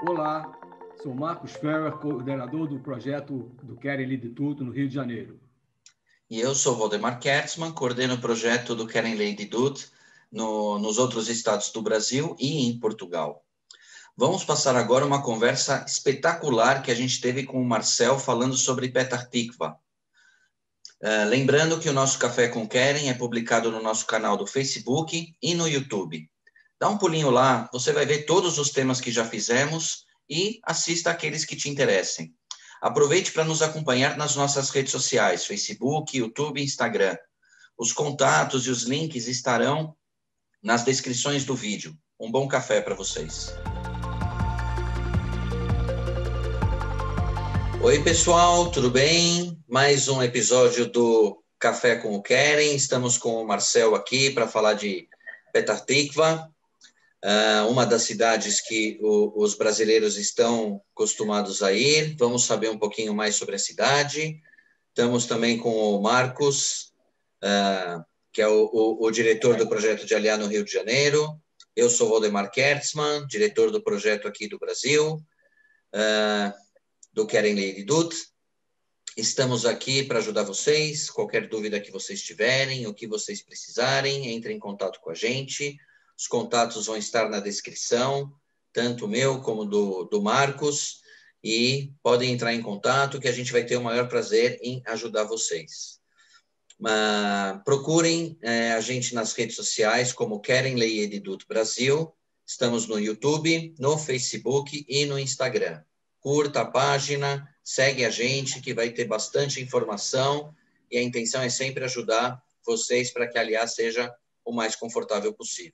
Olá, sou Marcos Ferrer, coordenador do projeto do Querem Ler de Tudo, no Rio de Janeiro. E eu sou Waldemar Kertzmann, coordeno o projeto do Querem Ler de Tudo nos outros estados do Brasil e em Portugal. Vamos passar agora uma conversa espetacular que a gente teve com o Marcel falando sobre Petah Tikva. Lembrando que o nosso Café com Querem é publicado no nosso canal do Facebook e no YouTube. Dá um pulinho lá, você vai ver todos os temas que já fizemos e assista aqueles que te interessem. Aproveite para nos acompanhar nas nossas redes sociais, Facebook, YouTube e Instagram. Os contatos e os links estarão nas descrições do vídeo. Um bom café para vocês. Oi, pessoal, tudo bem? Mais um episódio do Café com o Querem. Estamos com o Marcel aqui para falar de Petah Tikva, uma das cidades que os brasileiros estão acostumados a ir. Vamos saber um pouquinho mais sobre a cidade. Estamos também com o Marcos, que é o diretor do projeto de Aliá no Rio de Janeiro. Eu sou Waldemar Kertzmann, diretor do projeto aqui do Brasil, do Querem Ler de Tudo. Estamos aqui para ajudar vocês. Qualquer dúvida que vocês tiverem, o que vocês precisarem, entrem em contato com a gente. Os contatos vão estar na descrição, tanto o meu como do Marcos, e podem entrar em contato que a gente vai ter o maior prazer em ajudar vocês. Procurem a gente nas redes sociais como Querem Ler de Tudo Brasil. Estamos no YouTube, no Facebook e no Instagram. Curta a página, segue a gente que vai ter bastante informação e a intenção é sempre ajudar vocês para que a Aliá seja o mais confortável possível.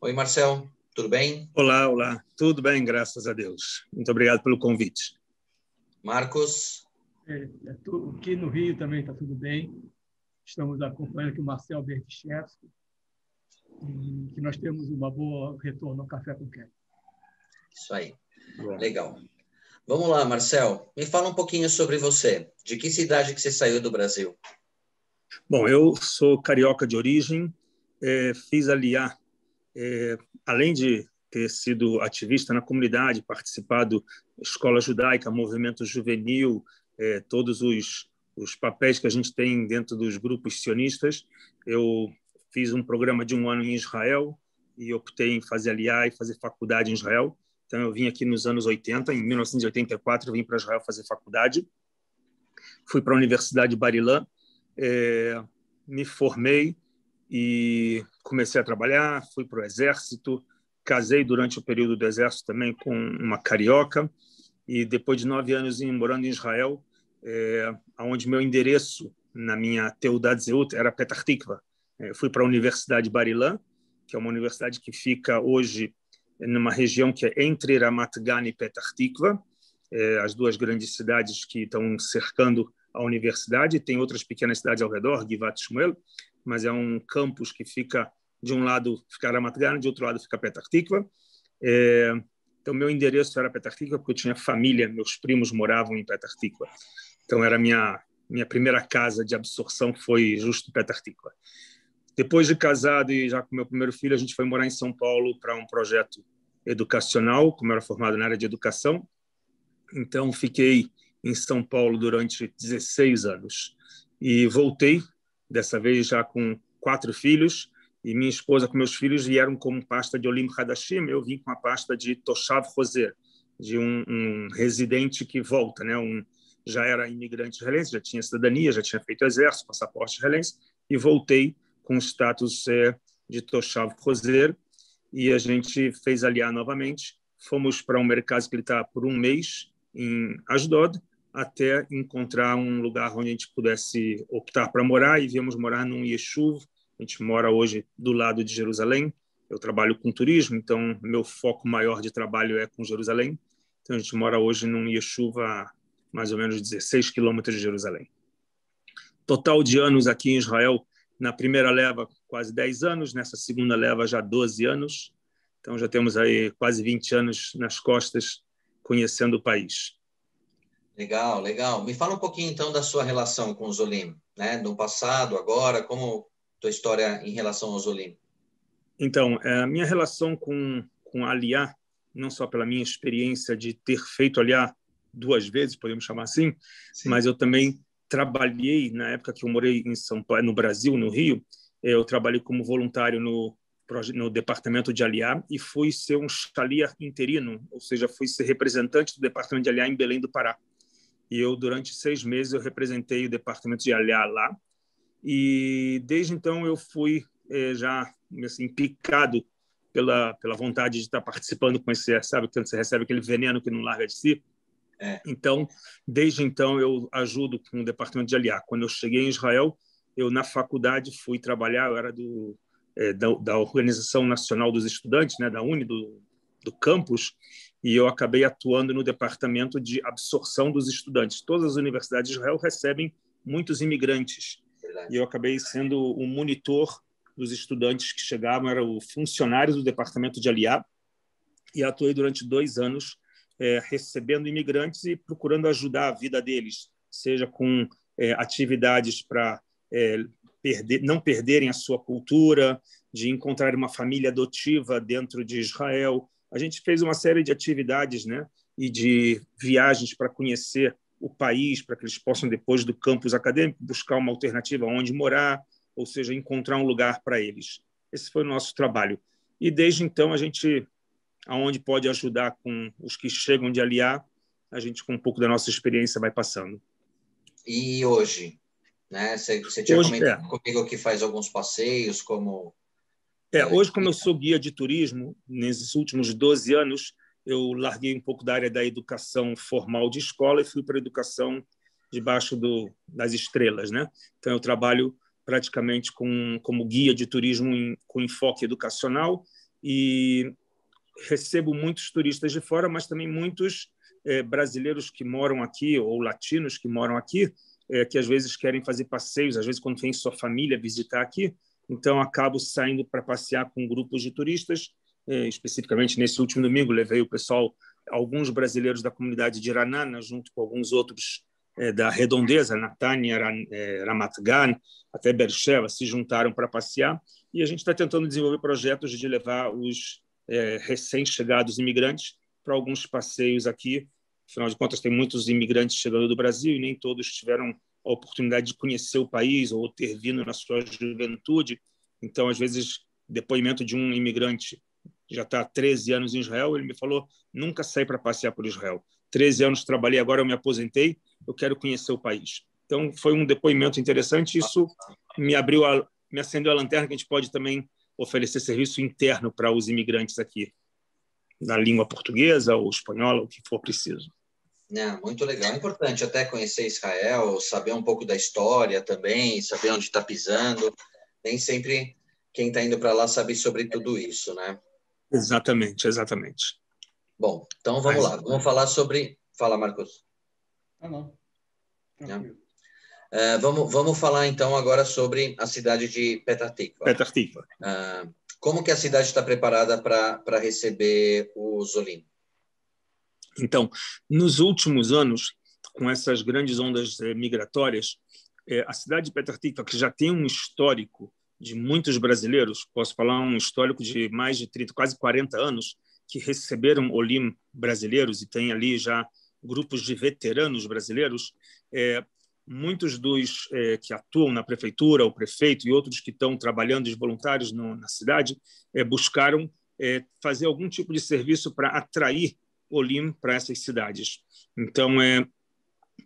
Oi, Marcel, tudo bem? Olá, tudo bem, graças a Deus. Muito obrigado pelo convite. Marcos? Aqui no Rio também está tudo bem. Estamos acompanhando aqui o Marcel Berdichevski, e que nós temos uma boa retorno ao Café com Querem. Isso aí, legal. Vamos lá, Marcel, me fala um pouquinho sobre você. De que cidade que você saiu do Brasil? Bom, eu sou carioca de origem, fiz Aliá, além de ter sido ativista na comunidade, participado da escola judaica, movimento juvenil, todos os papéis que a gente tem dentro dos grupos sionistas. Eu fiz um programa de 1 ano em Israel e optei em fazer Aliá e fazer faculdade em Israel. Então, eu vim aqui nos anos 80, em 1984, eu vim para Israel fazer faculdade. Fui para a Universidade de Bar-Ilan, me formei e comecei a trabalhar, fui para o Exército, casei durante o período do Exército também com uma carioca, e depois de 9 anos morando em Israel, onde meu endereço na minha Teudat Zeut era Petah Tikva. Fui para a Universidade de Bar-Ilan, que é uma universidade que fica hoje numa região que é entre Ramat Gan e Petah Tikva, as duas grandes cidades que estão cercando a universidade. Tem outras pequenas cidades ao redor, Givat Shmuel, mas é um campus que fica, de um lado fica Ramat Gan, de outro lado fica Petah Tikva. Então, meu endereço era Petah Tikva, porque eu tinha família, meus primos moravam em Petah Tikva. Então, era minha primeira casa de absorção, foi justo Petah Tikva. Depois de casado e já com meu primeiro filho, a gente foi morar em São Paulo para um projeto educacional, como eu era formado na área de educação. Então, fiquei em São Paulo durante 16 anos. E voltei, dessa vez já com 4 filhos, e minha esposa com meus filhos vieram com pasta de Olim Hadashim, eu vim com a pasta de Toshav Roser, de um residente que volta, né? Já era imigrante israelense, já tinha cidadania, já tinha feito exército, passaporte israelense, e voltei com o status de Toshav Roser, e a gente fez Aliá novamente. Fomos para um mercado que ele está por 1 mês em Ashdod, até encontrar um lugar onde a gente pudesse optar para morar, e viemos morar num yeshuv. A gente mora hoje do lado de Jerusalém. Eu trabalho com turismo, então meu foco maior de trabalho é com Jerusalém. Então a gente mora hoje num yeshuv a mais ou menos 16 quilômetros de Jerusalém. Total de anos aqui em Israel, na primeira leva quase 10 anos, nessa segunda leva já 12 anos. Então já temos aí quase 20 anos nas costas conhecendo o país. Legal, legal. Me fala um pouquinho então da sua relação com os Olim, né? No passado, agora, como tua história em relação aos Olim? Então, a minha relação com a Aliá não só pela minha experiência de ter feito ali 2 vezes, podemos chamar assim, Sim. mas eu também trabalhei, na época que eu morei em São Paulo, no Brasil, no Rio, eu trabalhei como voluntário no departamento de Aliá e fui ser um chaliar interino, ou seja, fui ser representante do departamento de Aliá em Belém do Pará. E eu, durante 6 meses, eu representei o departamento de Aliá lá. E desde então eu fui já assim picado pela vontade de estar participando com esse, sabe, quando você recebe aquele veneno que não larga de si. Então, desde então eu ajudo com o departamento de Aliá. Quando eu cheguei em Israel, eu na faculdade fui trabalhar, eu era da Organização Nacional dos Estudantes, né, da UNE, do campus, e eu acabei atuando no departamento de absorção dos estudantes. Todas as universidades de Israel recebem muitos imigrantes. E eu acabei sendo o monitor dos estudantes que chegavam, eram funcionários do departamento de Aliá, e atuei durante 2 anos recebendo imigrantes e procurando ajudar a vida deles, seja com atividades para não perderem a sua cultura, de encontrar uma família adotiva dentro de Israel. A gente fez uma série de atividades, né, e de viagens para conhecer o país, para que eles possam, depois do campus acadêmico, buscar uma alternativa onde morar, ou seja, encontrar um lugar para eles. Esse foi o nosso trabalho. E, desde então, a gente, aonde pode ajudar com os que chegam de Aliá, a gente, com um pouco da nossa experiência, vai passando. E hoje, né? Você tinha Hoje, comentado comigo que faz alguns passeios, como... Hoje, como eu sou guia de turismo, nesses últimos 12 anos, eu larguei um pouco da área da educação formal de escola e fui para a educação debaixo das estrelas, né? Então, eu trabalho praticamente como guia de turismo com enfoque educacional e recebo muitos turistas de fora, mas também muitos brasileiros que moram aqui ou latinos que moram aqui, que às vezes querem fazer passeios, às vezes quando vem sua família visitar aqui. Então, acabo saindo para passear com grupos de turistas. Especificamente, nesse último domingo, levei o pessoal, alguns brasileiros da comunidade de Iranana, junto com alguns outros da redondeza, Natânia, Ramat Gan, até Beersheba, se juntaram para passear. E a gente está tentando desenvolver projetos de levar os recém-chegados imigrantes para alguns passeios aqui. Afinal de contas, tem muitos imigrantes chegando do Brasil e nem todos tiveram a oportunidade de conhecer o país ou ter vindo na sua juventude. Então, às vezes, depoimento de um imigrante que já está há 13 anos em Israel, ele me falou, nunca saí para passear por Israel. 13 anos trabalhei, agora eu me aposentei, eu quero conhecer o país. Então, foi um depoimento interessante. Isso me acendeu a lanterna que a gente pode também oferecer serviço interno para os imigrantes aqui, na língua portuguesa ou espanhola, o que for preciso. Muito legal. É importante até conhecer Israel, saber um pouco da história também, saber onde está pisando. Nem sempre quem está indo para lá sabe sobre tudo isso, né? Exatamente, exatamente. Bom, então vamos lá. Vamos falar sobre... Fala, Marcos. Não. Vamos falar, então, agora sobre a cidade de Petah Tikva. Petah Tikva. Como que a cidade está preparada para receber os Olim? Então, nos últimos anos, com essas grandes ondas migratórias, a cidade de Petah Tikva, que já tem um histórico de muitos brasileiros, posso falar um histórico de mais de 30, quase 40 anos, que receberam Olim brasileiros, e tem ali já grupos de veteranos brasileiros, muitos dos que atuam na prefeitura, o prefeito e outros que estão trabalhando de voluntários na cidade, buscaram fazer algum tipo de serviço para atrair Olim para essas cidades. Então,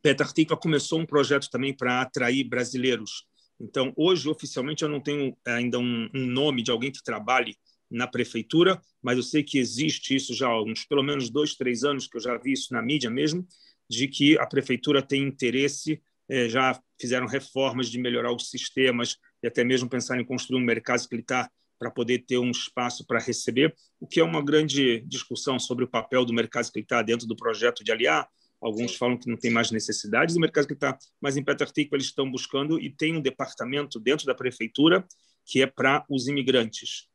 Petah Tikva começou um projeto também para atrair brasileiros. Então, hoje, oficialmente, eu não tenho ainda um nome de alguém que trabalhe na prefeitura, mas eu sei que existe isso já há pelo menos 2, 3 anos, que eu já vi isso na mídia mesmo, de que a prefeitura tem interesse, já fizeram reformas de melhorar os sistemas e até mesmo pensar em construir um mercado que ele está para poder ter um espaço para receber, o que é uma grande discussão sobre o papel do mercado que está dentro do projeto de Aliá. Alguns falam que não tem mais necessidade do mercado que está, mas em Petah Tikva eles estão buscando e tem um departamento dentro da prefeitura que é para os imigrantes,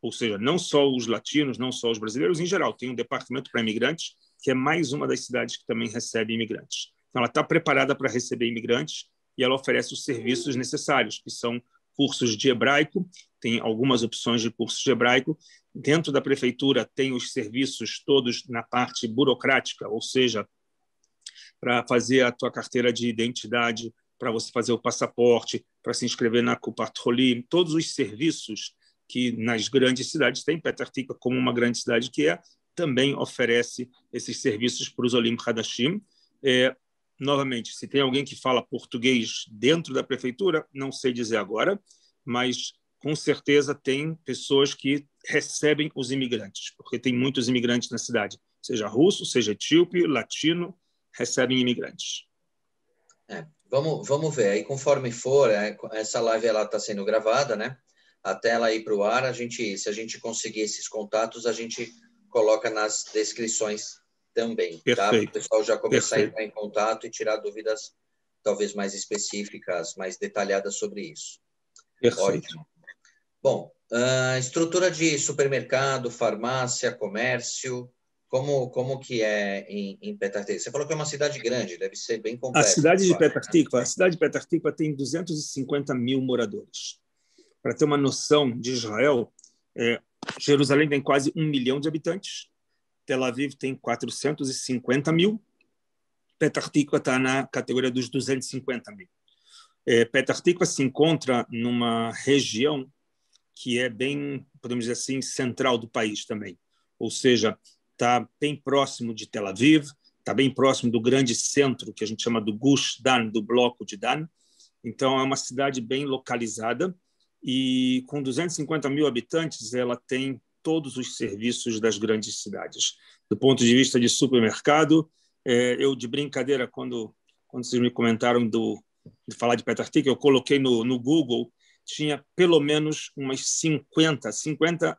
ou seja, não só os latinos, não só os brasileiros, em geral, tem um departamento para imigrantes, que é mais uma das cidades que também recebe imigrantes. Então, ela está preparada para receber imigrantes e ela oferece os serviços necessários, que são cursos de hebraico, tem algumas opções de curso de hebraico. Dentro da prefeitura tem os serviços todos na parte burocrática, ou seja, para fazer a tua carteira de identidade, para você fazer o passaporte, para se inscrever na Kupat Holim, todos os serviços que nas grandes cidades tem. Petah Tikva, como uma grande cidade que é, também oferece esses serviços para os Olim Hadashim. Novamente, se tem alguém que fala português dentro da prefeitura, não sei dizer agora, mas com certeza tem pessoas que recebem os imigrantes, porque tem muitos imigrantes na cidade, seja russo, seja etíope, latino, recebem imigrantes. Vamos ver. Aí, conforme for, essa live está sendo gravada, né? Até ela ir para o ar, se a gente conseguir esses contatos, a gente coloca nas descrições também, tá? Para o pessoal já começar a entrar em contato e tirar dúvidas talvez mais específicas, mais detalhadas sobre isso. Perfeito. Ótimo. Bom, estrutura de supermercado, farmácia, comércio, como que é em Petah Tikva? Você falou que é uma cidade grande, deve ser bem completa. A cidade de Petah Tikva tem 250 mil moradores. Para ter uma noção de Israel, Jerusalém tem quase 1 milhão de habitantes, Tel Aviv tem 450 mil, Petah Tikva está na categoria dos 250 mil. Petah Tikva se encontra numa região que é bem, podemos dizer assim, central do país também. Ou seja, está bem próximo de Tel Aviv, está bem próximo do grande centro, que a gente chama do Gush Dan, do bloco de Dan. Então, é uma cidade bem localizada e com 250 mil habitantes, ela tem todos os serviços das grandes cidades. Do ponto de vista de supermercado, eu, de brincadeira, quando vocês me comentaram de falar de Petah Tikva, eu coloquei no Google, tinha pelo menos umas 50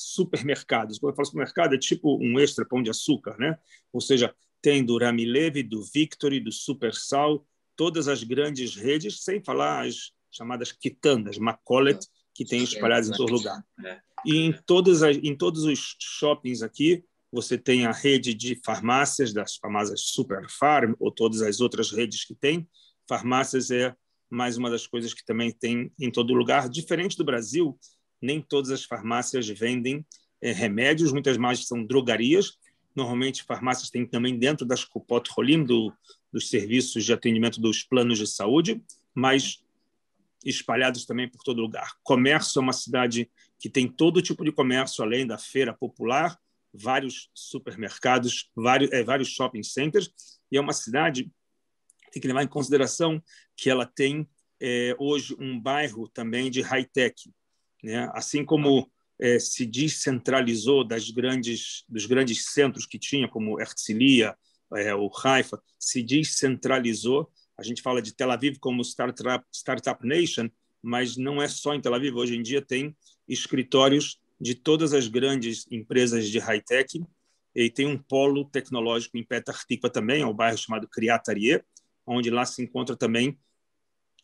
supermercados. Quando eu falo supermercado, é tipo um extra pão de açúcar, né? Ou seja, tem do Rami Levi, do Victory, do Supersal, todas as grandes redes, sem falar as chamadas quitandas, Makkolet, que tem espalhadas em todo lugar. E em todos os shoppings aqui, você tem a rede de farmácias, das famosas Super Farm, ou todas as outras redes que tem. Farmácias é mais uma das coisas que também tem em todo lugar. Diferente do Brasil, nem todas as farmácias vendem remédios, muitas mais são drogarias. Normalmente, farmácias têm também dentro das Kupot Holim, dos serviços de atendimento dos planos de saúde, mas espalhados também por todo lugar. Comércio é uma cidade que tem todo tipo de comércio, além da feira popular, vários supermercados, vários shopping centers, e é uma cidade, tem que levar em consideração que ela tem hoje um bairro também de high-tech, né? Assim como se descentralizou dos grandes centros que tinha, como Herzliya, o Haifa, se descentralizou. A gente fala de Tel Aviv como Startup Nation, mas não é só em Tel Aviv. Hoje em dia tem escritórios de todas as grandes empresas de high-tech e tem um polo tecnológico em Petah Tikva também, é um bairro chamado Kiryat Aryeh, onde lá se encontra também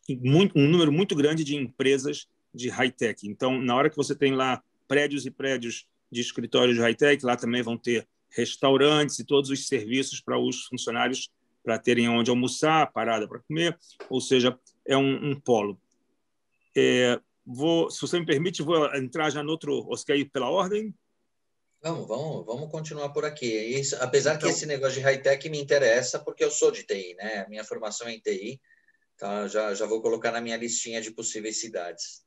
um número muito grande de empresas de high-tech. Então, na hora que você tem lá prédios e prédios de escritórios de high-tech, lá também vão ter restaurantes e todos os serviços para os funcionários para terem onde almoçar, parada para comer, ou seja, é um polo. Se você me permite, vou entrar já no outro. Você quer ir pela ordem? Vamos continuar por aqui. Isso, apesar que esse negócio de high-tech me interessa, porque eu sou de TI, né? A minha formação é em TI, tá? Já vou colocar na minha listinha de possíveis cidades.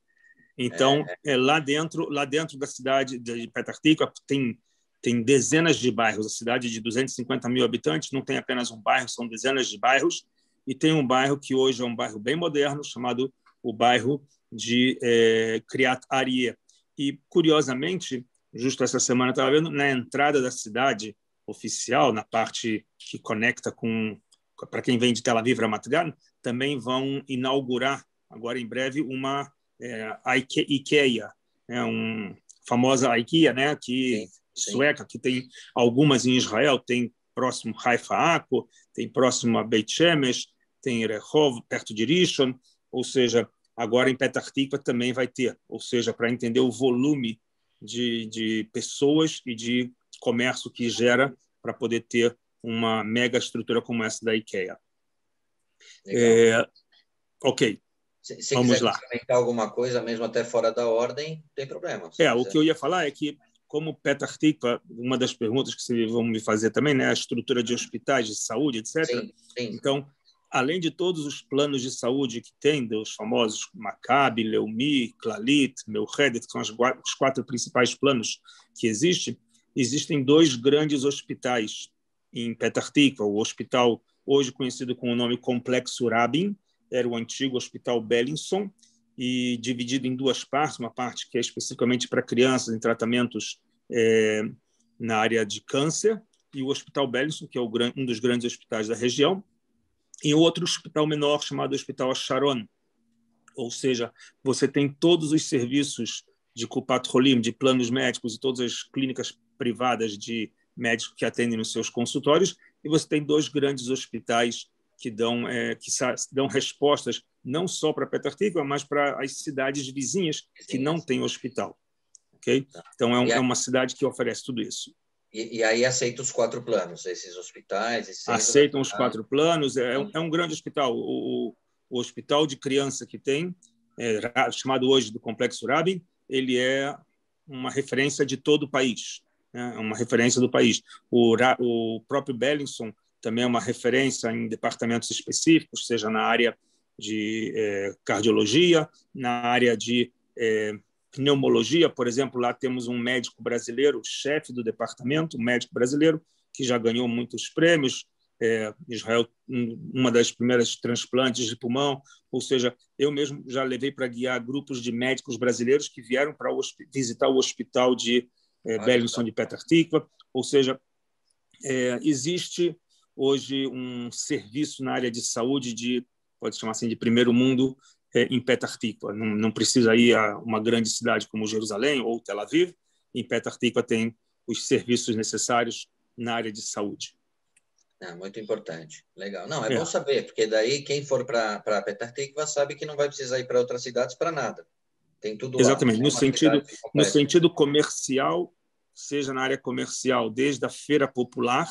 Então, lá dentro da cidade de Petah Tikva tem dezenas de bairros. A cidade de 250 mil habitantes não tem apenas um bairro, são dezenas de bairros. E tem um bairro que hoje é um bairro bem moderno, chamado o bairro de Kiryat Aryeh. E, curiosamente, justo essa semana, estava vendo, na entrada da cidade oficial, na parte que conecta para quem vem de Tel Aviv, Ramat Gan, também vão inaugurar, agora em breve, uma IKEA, famosa IKEA, né, sim. Sueca, que tem algumas em Israel, tem próximo Haifa Akko, tem próximo a Beit Shemesh, tem Rehov, perto de Rishon, ou seja, agora em Petah Tikva também vai ter, ou seja, para entender o volume de pessoas e de comércio que gera para poder ter uma mega estrutura como essa da IKEA. Ok. Se Vamos quiser lá. complementar alguma coisa, mesmo até fora da ordem, não tem problema. O que eu ia falar é que, como Petah Tikva, uma das perguntas que vocês vão me fazer também, né, a estrutura de hospitais de saúde, etc. Sim, sim. Então, além de todos os planos de saúde que tem, dos famosos Maccabi, Leumi, Clalit, Meuchedet, que são os 4 principais planos que existem 2 grandes hospitais em Petah Tikva. O hospital, hoje conhecido com o nome Complexo Rabin, era o antigo Hospital Bellinson, e dividido em 2 partes, uma parte que é especificamente para crianças em tratamentos na área de câncer, e o Hospital Bellinson, que é um dos grandes hospitais da região, e outro hospital menor chamado Hospital Sharon, ou seja, você tem todos os serviços de Kupat Holim, de planos médicos e todas as clínicas privadas de médicos que atendem nos seus consultórios, e você tem 2 grandes hospitais que dão respostas não só para Petah Tikva, mas para as cidades vizinhas que não têm hospital. Okay? Então, é uma cidade que oferece tudo isso. E aí aceita os 4 planos, esses hospitais? Aceitam os 4 planos. É um grande hospital. O hospital de criança que tem, chamado hoje do Complexo Rabin, ele é uma referência de todo o país. É uma referência do país. O próprio Bellinson também é uma referência em departamentos específicos, seja na área de cardiologia, na área de pneumologia, por exemplo. Lá temos um médico brasileiro, chefe do departamento, um médico brasileiro, que já ganhou muitos prêmios. Israel, uma das primeiras transplantes de pulmão, ou seja, eu mesmo já levei para guiar grupos de médicos brasileiros que vieram para visitar o hospital de Bellinson de Petah Tikva, ou seja, existe hoje um serviço na área de saúde pode chamar assim, de primeiro mundo em Petah Tikva. Não precisa ir a uma grande cidade como Jerusalém ou Tel Aviv. Em Petah Tikva tem os serviços necessários na área de saúde. Muito importante. Legal. Não, bom saber, porque daí quem for para Petah Tikva sabe que não vai precisar ir para outras cidades para nada. Tem tudo lá. Exatamente. No sentido comercial, seja na área comercial, desde a feira popular,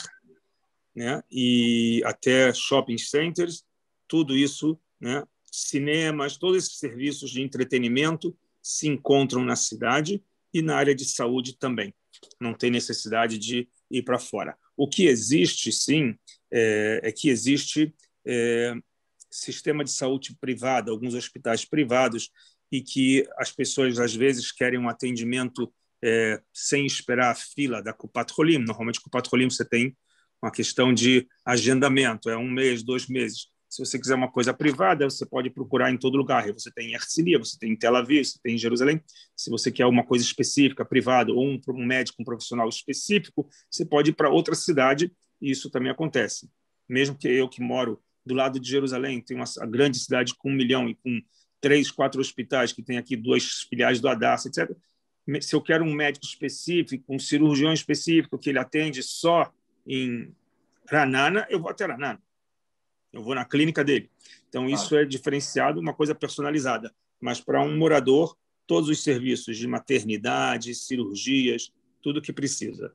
né, e até shopping centers, tudo isso, né, cinemas, todos esses serviços de entretenimento se encontram na cidade, e na área de saúde também. Não tem necessidade de ir para fora. O que existe, sim, é que existe sistema de saúde privado, alguns hospitais privados, e que as pessoas, às vezes, querem um atendimento sem esperar a fila da Kupat Holim. Normalmente, Kupat Holim você tem uma questão de agendamento, 1 mês, 2 meses. Se você quiser uma coisa privada, você pode procurar em todo lugar. Você tem em Herzliya, você tem em Tel Aviv, você tem em Jerusalém. Se você quer uma coisa específica, privada, ou um médico, um profissional específico, você pode ir para outra cidade, e isso também acontece. Mesmo que eu, que moro do lado de Jerusalém, tenho uma grande cidade com 1 milhão e com 3, 4 hospitais, que tem aqui 2 filiais do Hadassah, etc. Se eu quero um médico específico, um cirurgião específico, que ele atende só em Ranana, eu vou até Ranana. Eu vou na clínica dele. Então, isso é diferenciado, uma coisa personalizada. Mas, para um morador, todos os serviços de maternidade, cirurgias, tudo que precisa.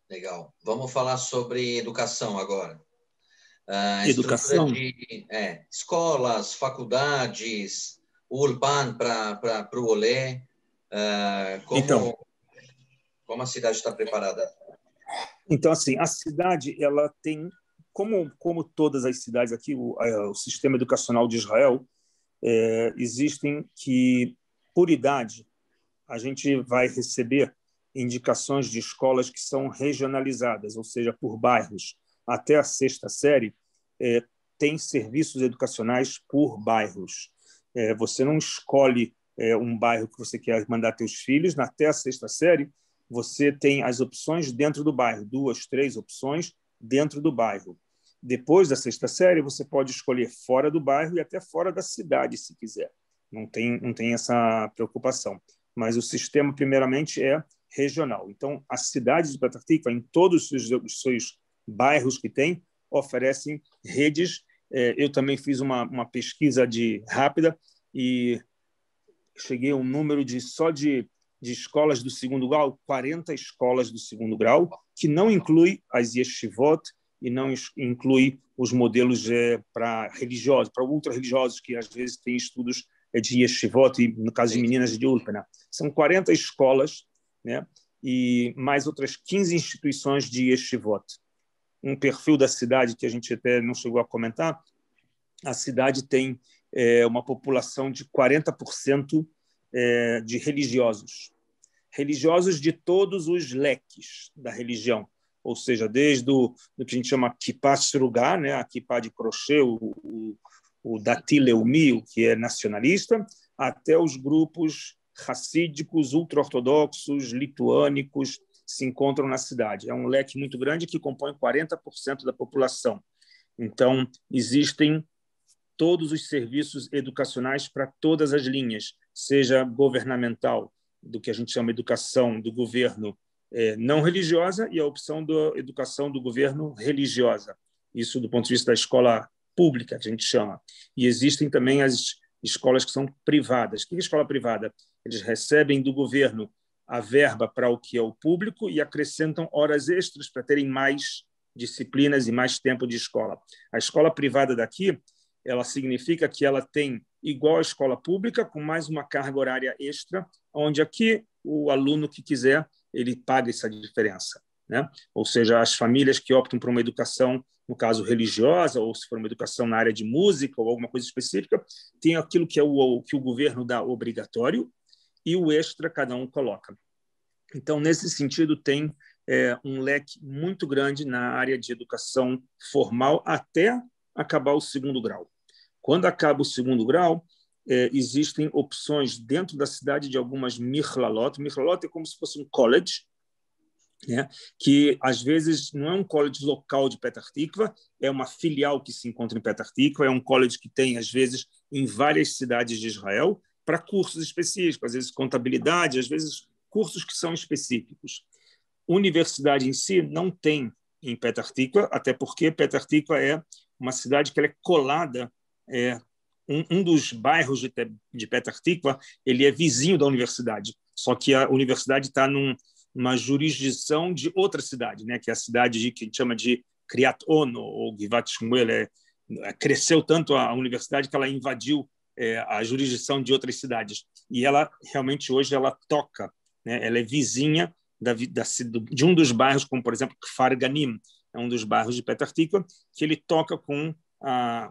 Legal. Vamos falar sobre educação agora. Educação? De escolas, faculdades, o Ulpan para o Olé. Como a cidade está preparada? Então, assim, a cidade, ela tem, como todas as cidades aqui, o sistema educacional de Israel, existem que, por idade, a gente vai receber indicações de escolas que são regionalizadas, ou seja, por bairros. Até a 6ª série, tem serviços educacionais por bairros. Você não escolhe um bairro que você quer mandar seus filhos. Até a 6ª série, você tem as opções dentro do bairro, 2, 3 opções dentro do bairro. Depois da 6ª série, você pode escolher fora do bairro e até fora da cidade, se quiser. Não tem essa preocupação. Mas o sistema, primeiramente, é regional. Então, a cidade de Petah Tikva, em todos os seus bairros que tem, oferecem redes. Eu também fiz uma pesquisa rápida e cheguei a um número só de escolas do 2º grau, 40 escolas do 2º grau, que não inclui as yeshivot e não inclui os modelos para religiosos, para ultra-religiosos, que às vezes têm estudos de yeshivot, e no caso de meninas de Ulpana. São 40 escolas, né? E mais outras 15 instituições de yeshivot. Um perfil da cidade que a gente até não chegou a comentar, a cidade tem uma população de 40% de religiosos. Religiosos de todos os leques da religião, ou seja, desde o que a gente chama kippah srugah, né, a kippah de crochê, o dati leumi, que é nacionalista, até os grupos racídicos, ultra-ortodoxos, lituânicos, se encontram na cidade. É um leque muito grande que compõe 40% da população. Então, existem todos os serviços educacionais para todas as linhas, seja governamental, do que a gente chama de educação do governo não religiosa, e a opção da educação do governo religiosa. Isso do ponto de vista da escola pública, que a gente chama. E existem também as escolas que são privadas. O que é escola privada? Eles recebem do governo a verba para o que é o público e acrescentam horas extras para terem mais disciplinas e mais tempo de escola. A escola privada daqui, ela significa que ela tem igual à escola pública, com mais uma carga horária extra, onde aqui o aluno que quiser, ele paga essa diferença, né? Ou seja, as famílias que optam por uma educação, no caso religiosa, ou se for uma educação na área de música ou alguma coisa específica, tem aquilo que que o governo dá obrigatório e o extra cada um coloca. Então, nesse sentido, tem um leque muito grande na área de educação formal até acabar o segundo grau. Quando acaba o segundo grau, existem opções dentro da cidade de algumas michlaalot. Michlaalot é como se fosse um college, né? Que às vezes não é um college local de Petah Tikva, é uma filial que se encontra em Petah Tikva, é um college que tem, às vezes, em várias cidades de Israel, para cursos específicos, às vezes contabilidade, às vezes cursos que são específicos. Universidade em si não tem em Petah Tikva, até porque Petah Tikva é uma cidade que ela é colada, um dos bairros de Petah Tikva, ele é vizinho da universidade, só que a universidade está numa jurisdição de outra cidade, né, que é a cidade que a gente chama de Kriat Ono, ou Givat Shmuel. Cresceu tanto a universidade que ela invadiu a jurisdição de outras cidades. E ela, realmente, hoje, ela toca, né, ela é vizinha de um dos bairros, como, por exemplo, Kfar Ganim, é um dos bairros de Petah Tikva, que ele toca com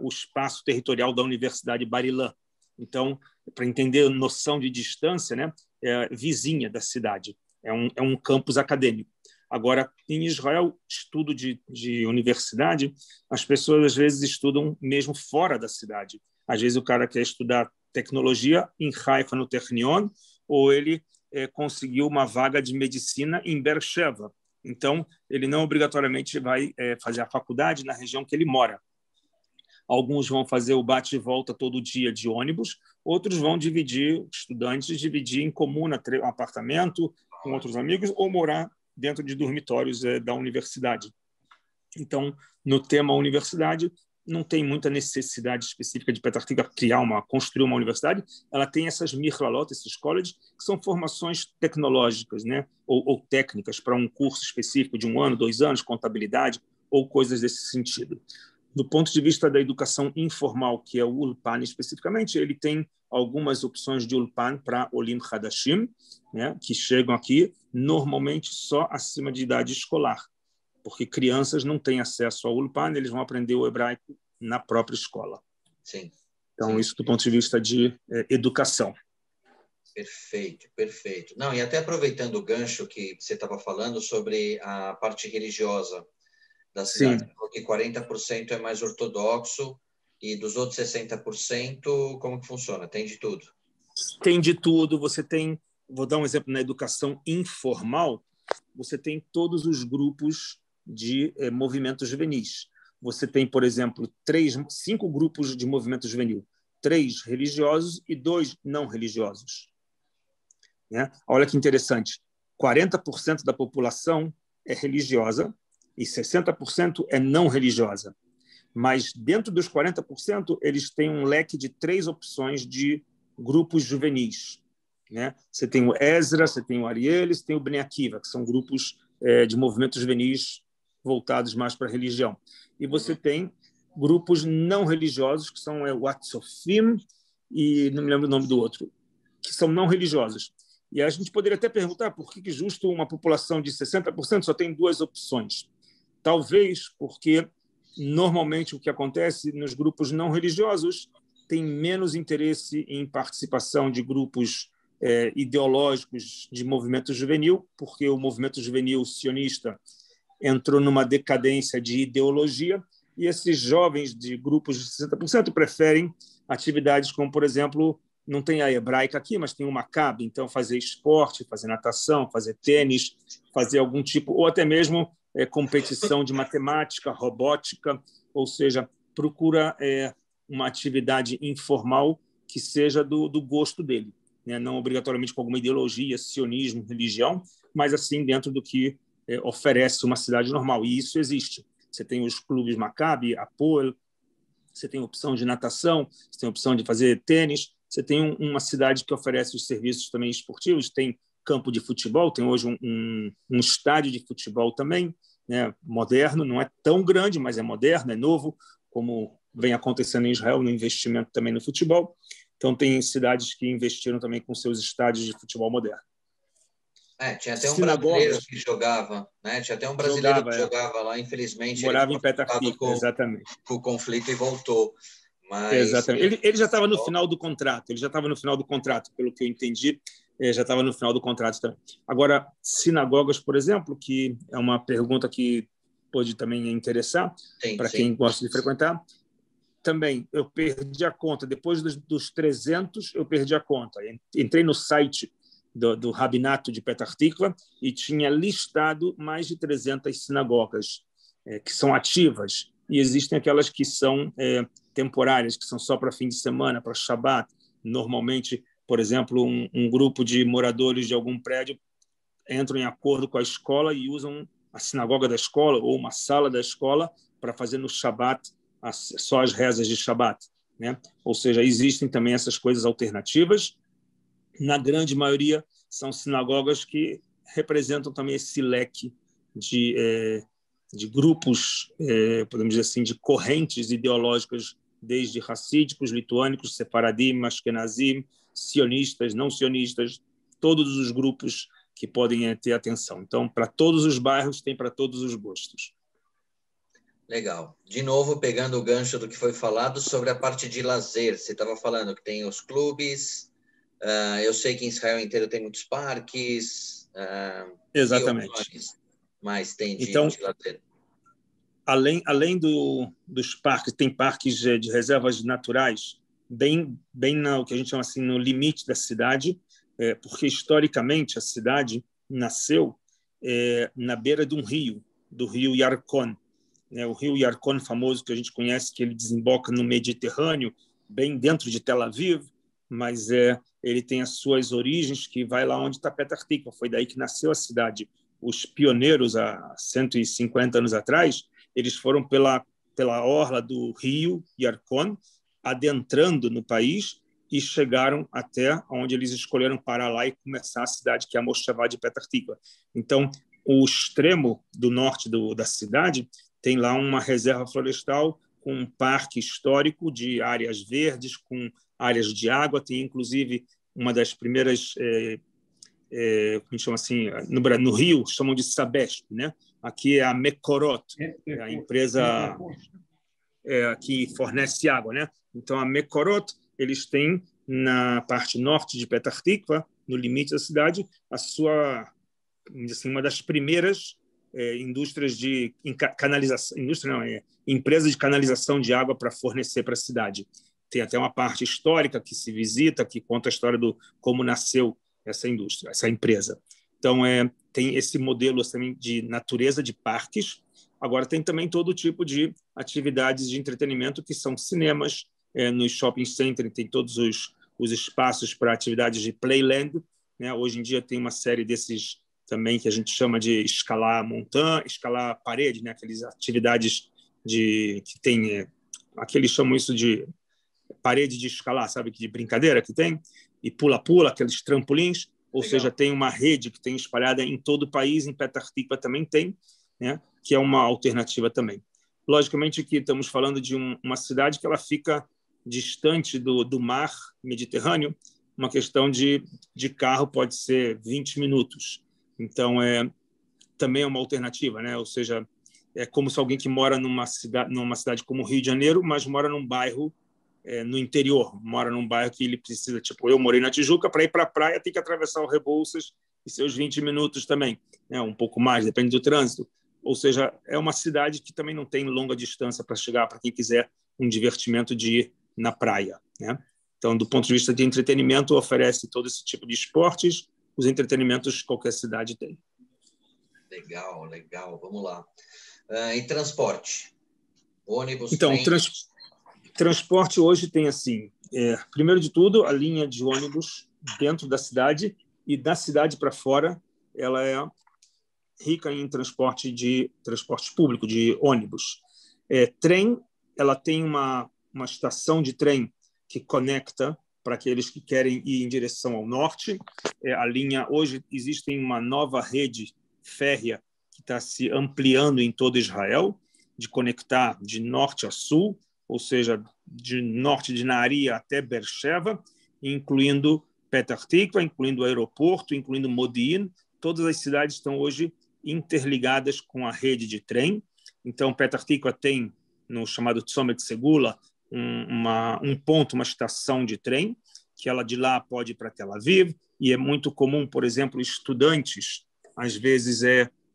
o espaço territorial da Universidade Bar-Ilan. Então, para entender a noção de distância, né, é vizinha da cidade, é um campus acadêmico. Agora, em Israel, estudo de universidade, as pessoas às vezes estudam mesmo fora da cidade. Às vezes o cara quer estudar tecnologia em Haifa, no Technion, ou ele conseguiu uma vaga de medicina em Beersheba. Então, ele não obrigatoriamente vai fazer a faculdade na região que ele mora. Alguns vão fazer o bate e volta todo dia de ônibus, outros vão estudantes dividir em comuna, um apartamento com outros amigos, ou morar dentro de dormitórios da universidade. Então, no tema universidade, não tem muita necessidade específica de Petah Tikva construir uma universidade. Ela tem essas michlaalot, esses colleges, que são formações tecnológicas, né? ou técnicas para um curso específico de 1 ano, 2 anos, contabilidade, ou coisas desse sentido. Do ponto de vista da educação informal, que é o Ulpan especificamente, ele tem algumas opções de Ulpan para Olim Hadashim, né, que chegam aqui normalmente só acima de idade escolar, porque crianças não têm acesso ao Ulpan, eles vão aprender o hebraico na própria escola. Sim. Então, Sim. Isso do ponto de vista de educação. Perfeito, perfeito. Não, e até aproveitando o gancho que você estava falando sobre a parte religiosa da cidade, Sim. porque 40% é mais ortodoxo e dos outros 60%, como que funciona? Tem de tudo? Tem de tudo. Você tem, vou dar um exemplo na educação informal, você tem todos os grupos de movimento juvenis. Você tem, por exemplo, 5 grupos de movimento juvenil, 3 religiosos e 2 não religiosos. Né? Olha que interessante, 40% da população é religiosa e 60% é não religiosa. Mas dentro dos 40%, eles têm um leque de 3 opções de grupos juvenis. Né? Você tem o Ezra, você tem o Ariel, você tem o Bnei Akiva, que são grupos de movimentos juvenis, voltados mais para a religião. E você tem grupos não religiosos, que são o Atzofim e não me lembro o nome do outro, que são não religiosos. E a gente poderia até perguntar por que justo uma população de 60% só tem duas opções. Talvez porque, normalmente, o que acontece nos grupos não religiosos tem menos interesse em participação de grupos ideológicos de movimento juvenil, porque o movimento juvenil sionista entrou numa decadência de ideologia e esses jovens de grupos de 60% preferem atividades como, por exemplo, não tem a hebraica aqui, mas tem o Maccabi, então fazer esporte, fazer natação, fazer tênis, fazer algum tipo, ou até mesmo competição de matemática, robótica, ou seja, procura uma atividade informal que seja do gosto dele, né? Não obrigatoriamente com alguma ideologia, sionismo, religião, mas assim dentro do que oferece uma cidade normal. E isso existe. Você tem os clubes Maccabi, Apoel, você tem opção de natação, você tem opção de fazer tênis, você tem uma cidade que oferece os serviços também esportivos, tem campo de futebol, tem hoje um estádio de futebol também, né, moderno, não é tão grande, mas é moderno, é novo, como vem acontecendo em Israel, no investimento também no futebol. Então, tem cidades que investiram também com seus estádios de futebol moderno. Tinha até um brasileiro que jogava, né? Tinha até um brasileiro que jogava lá, infelizmente. Morava em Petah Tikva, exatamente. Com o conflito e voltou. Mas... Exatamente. Ele já estava no final do contrato. Ele já estava no final do contrato, pelo que eu entendi. Já estava no final do contrato também. Agora, sinagogas, por exemplo, que é uma pergunta que pode também interessar para quem gosta de frequentar. Também, eu perdi a conta. Depois dos 300, eu perdi a conta. Entrei no site do Rabinato de Petah Tikva e tinha listado mais de 300 sinagogas que são ativas. E existem aquelas que são temporárias, que são só para fim de semana, para Shabbat. Normalmente, por exemplo, um grupo de moradores de algum prédio entram em acordo com a escola e usam a sinagoga da escola ou uma sala da escola para fazer no Shabbat só as rezas de Shabbat, né? Ou seja, existem também essas coisas alternativas. Na grande maioria, são sinagogas que representam também esse leque de grupos, podemos dizer assim, de correntes ideológicas, desde racídicos, lituânicos, separadim, ashkenazim, sionistas, não sionistas, todos os grupos que podem ter atenção. Então, para todos os bairros, tem para todos os gostos. Legal. De novo, pegando o gancho do que foi falado sobre a parte de lazer. Você estava falando que tem os clubes, eu sei que em Israel inteiro tem muitos parques. Exatamente. Mas tem de lazer. Além dos parques, tem parques de reservas naturais, bem o que a gente chama assim, no limite da cidade, porque historicamente a cidade nasceu na beira de um rio, do rio Yarkon. O rio Yarkon famoso que a gente conhece, que ele desemboca no Mediterrâneo, bem dentro de Tel Aviv, mas ele tem as suas origens que vai lá onde está Petah Tikva. Foi daí que nasceu a cidade. Os pioneiros, há 150 anos atrás, eles foram pela orla do rio Yarkon, adentrando no país e chegaram até onde eles escolheram parar lá e começar a cidade, que é a Moshavá de Petah Tikva. Então, o extremo do norte da cidade tem lá uma reserva florestal com um parque histórico de áreas verdes, com áreas de água. Tem, inclusive, uma das primeiras, como chama assim, no Rio, chamam de Sabesp, né? Aqui é a Mekorot, a empresa que fornece água, né? Então, a Mekorot, eles têm na parte norte de Petah Tikva, no limite da cidade, a sua, assim, uma das primeiras indústrias de canalização, empresa de canalização de água para fornecer para a cidade. Tem até uma parte histórica que se visita, que conta a história do como nasceu essa indústria, essa empresa. Então, tem esse modelo assim, de natureza de parques. Agora, tem também todo tipo de atividades de entretenimento, que são cinemas, nos shopping centers, tem todos os espaços para atividades de playland, né? Hoje em dia tem uma série desses também que a gente chama de escalar montanha, escalar parede, né? Aquelas atividades que tem, aqui eles chamam isso de parede de escalar, sabe, de brincadeira que tem, e pula-pula, aqueles trampolins. Ou seja, tem uma rede que tem espalhada em todo o país, em Petah Tikva também tem, né? que é uma alternativa também. Logicamente que estamos falando de uma cidade que ela fica distante do mar Mediterrâneo, uma questão de carro pode ser 20 minutos. Então, também é uma alternativa, né? Ou seja, é como se alguém que mora numa cidade como Rio de Janeiro, mas mora num bairro no interior, mora num bairro que ele precisa, tipo, eu morei na Tijuca, para ir para a praia tem que atravessar o Rebouças e seus 20 minutos também, né? Um pouco mais, depende do trânsito. Ou seja, é uma cidade que também não tem longa distância para chegar, para quem quiser um divertimento de ir na praia, né? Então, do ponto de vista de entretenimento, oferece todo esse tipo de esportes, os entretenimentos que qualquer cidade tem. Legal, legal. Vamos lá. E transporte? Ônibus, então, trem? Transporte hoje tem, assim, primeiro de tudo, a linha de ônibus dentro da cidade, e da cidade para fora, ela é rica em transporte público, de ônibus. Trem, ela tem uma estação de trem que conecta para aqueles que querem ir em direção ao norte. A linha, hoje, existe uma nova rede férrea que está se ampliando em todo Israel, de conectar de norte a sul, ou seja, de norte de Nahariya até Beersheba, incluindo Petah Tikva, incluindo o aeroporto, incluindo Modi'in. Todas as cidades estão hoje interligadas com a rede de trem. Então, Petah Tikva tem, no chamado Tzomet Segula, um ponto, uma estação de trem, que ela de lá pode ir para Tel Aviv, e é muito comum, por exemplo, estudantes, às vezes,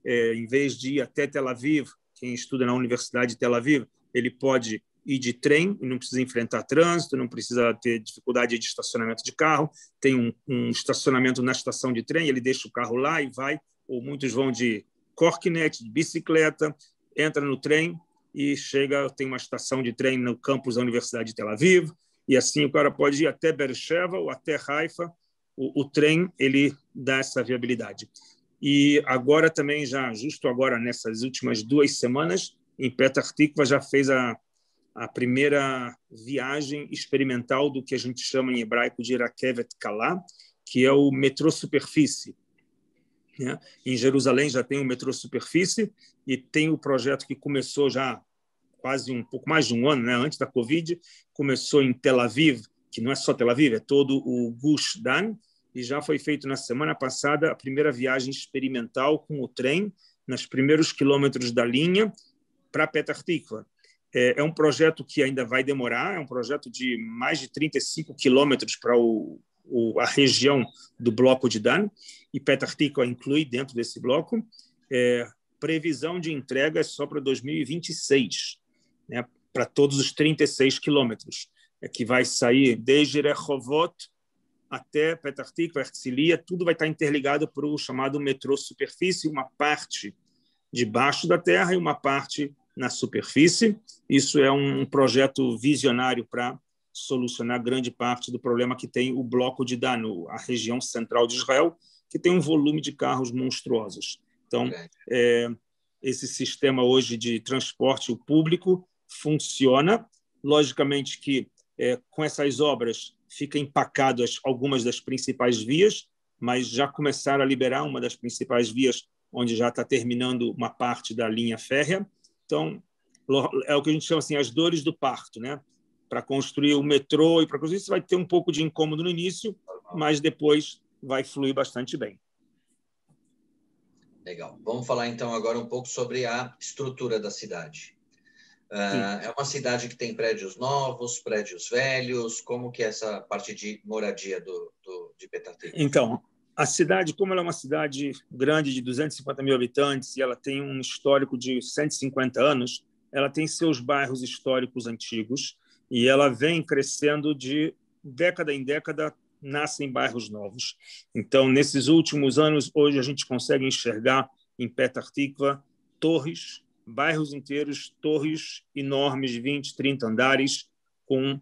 em vez de ir até Tel Aviv, quem estuda na Universidade de Tel Aviv, ele pode ir de trem e não precisa enfrentar trânsito, não precisa ter dificuldade de estacionamento de carro, tem um estacionamento na estação de trem, ele deixa o carro lá e vai, ou muitos vão de corkinete, de bicicleta, entra no trem e chega, tem uma estação de trem no campus da Universidade de Tel Aviv, e assim o cara pode ir até Beersheba ou até Haifa. O trem, ele dá essa viabilidade. E agora também, justo agora, nessas últimas 2 semanas, em Petah Tikva já fez a primeira viagem experimental do que a gente chama em hebraico de Rakevet Kalá, que é o metrô superfície. Né? Em Jerusalém já tem o metrô superfície e tem o projeto que começou já quase um pouco mais de um ano, né? Antes da Covid, começou em Tel Aviv, que não é só Tel Aviv, é todo o Gush Dan, e já foi feito na semana passada a primeira viagem experimental com o trem, nos primeiros quilômetros da linha, para Petah Tikva. É um projeto que ainda vai demorar, é um projeto de mais de 35 quilômetros para a região do bloco de Dan, e Petah Tikva inclui dentro desse bloco. Previsão de entrega é só para 2026, né, para todos os 36 quilômetros, que vai sair desde Rehovot até Petah Tikva, Herzliya, tudo vai estar interligado para o chamado metrô superfície, uma parte debaixo da terra e uma parte na superfície. Isso é um projeto visionário para solucionar grande parte do problema que tem o bloco de Dan, a região central de Israel, que tem um volume de carros monstruosos. Então, esse sistema hoje de transporte público funciona. Logicamente que com essas obras fica empacado algumas das principais vias, mas já começaram a liberar uma das principais vias, onde já está terminando uma parte da linha férrea. Então, é o que a gente chama assim, as dores do parto, né? Para construir o metrô e para construir isso vai ter um pouco de incômodo no início, mas depois vai fluir bastante bem. Legal. Vamos falar então agora um pouco sobre a estrutura da cidade. É uma cidade que tem prédios novos, prédios velhos. Como que é essa parte de moradia de Petah Tikva? Então, a cidade, como ela é uma cidade grande de 250 mil habitantes e ela tem um histórico de 150 anos, ela tem seus bairros históricos antigos e ela vem crescendo de década em década, nascem bairros novos. Então, nesses últimos anos, hoje a gente consegue enxergar em Petah Tikva torres, bairros inteiros, torres enormes de 20, 30 andares, com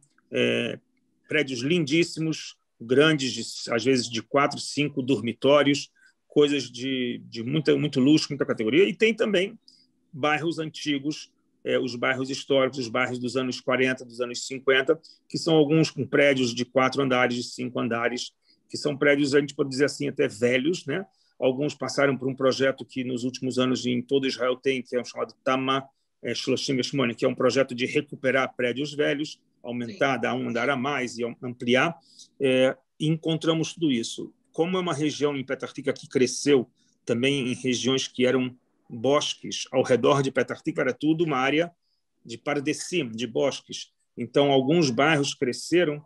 prédios lindíssimos, grandes, às vezes de 4, 5 dormitórios, coisas de muito luxo, muita categoria. E tem também bairros antigos, os bairros históricos, os bairros dos anos 40, dos anos 50, que são alguns com prédios de 4 andares, de 5 andares, que são prédios, a gente pode dizer assim, até velhos, né? Alguns passaram por um projeto que nos últimos anos em todo Israel tem, que é o chamado Tama Shloshim Veshmone, que é um projeto de recuperar prédios velhos, aumentar, dar um andar a mais e ampliar. E encontramos tudo isso. Como é uma região em Petah Tikva que cresceu também em regiões que eram bosques, ao redor de Petah Tikva era tudo uma área de pardesim, de bosques. Então, alguns bairros cresceram